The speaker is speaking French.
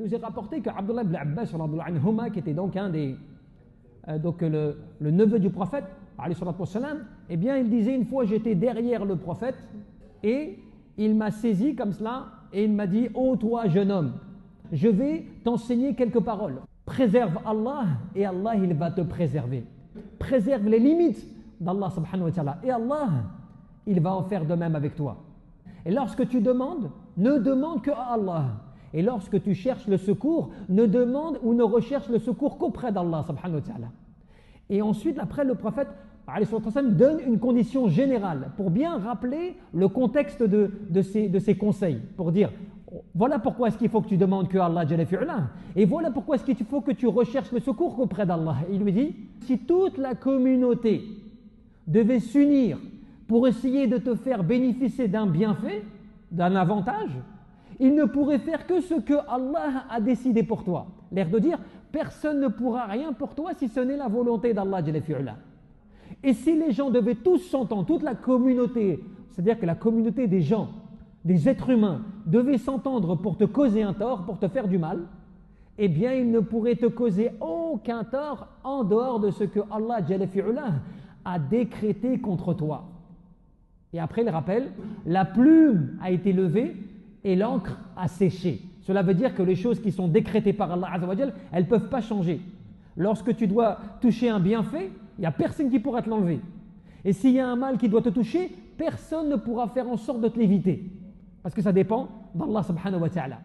nous est rapporté que Abdullah ibn Abbas, qui était donc le neveu du prophète, eh bien, il disait une fois, j'étais derrière le prophète et il m'a saisi comme cela et il m'a dit, ô toi jeune homme, je vais t'enseigner quelques paroles. Préserve Allah et Allah il va te préserver. Préserve les limites d'Allah subhanahu wa ta'ala et Allah il va en faire de même avec toi. Et lorsque tu demandes, ne demande que à Allah. Et lorsque tu cherches le secours, ne demande ou ne recherche le secours qu'auprès d'Allah subhanahu wa ta'ala. Et ensuite, après, le prophète donne une condition générale pour bien rappeler le contexte de ses conseils. Pour dire, voilà pourquoi est-ce qu'il faut que tu demandes que Allah Jalla fi'ala. Et voilà pourquoi est-ce qu'il faut que tu recherches le secours qu'auprès d'Allah. Il lui dit, si toute la communauté devait s'unir pour essayer de te faire bénéficier d'un bienfait, d'un avantage, il ne pourrait faire que ce que Allah a décidé pour toi. L'air de dire, personne ne pourra rien pour toi si ce n'est la volonté d'Allah Jalla fi'ala. Et si les gens devaient tous s'entendre, toute la communauté, c'est-à-dire que la communauté des gens, des êtres humains, devait s'entendre pour te causer un tort, pour te faire du mal, eh bien ils ne pourraient te causer aucun tort en dehors de ce que Allah Jalla fi'ala a décrété contre toi. Et après il rappelle, la plume a été levée et l'encre a séché. Cela veut dire que les choses qui sont décrétées par Allah Azza wa Jal, elles ne peuvent pas changer. Lorsque tu dois toucher un bienfait, il n'y a personne qui pourra te l'enlever. Et s'il y a un mal qui doit te toucher, personne ne pourra faire en sorte de te l'éviter. Parce que ça dépend d'Allah subhanahu wa ta'ala.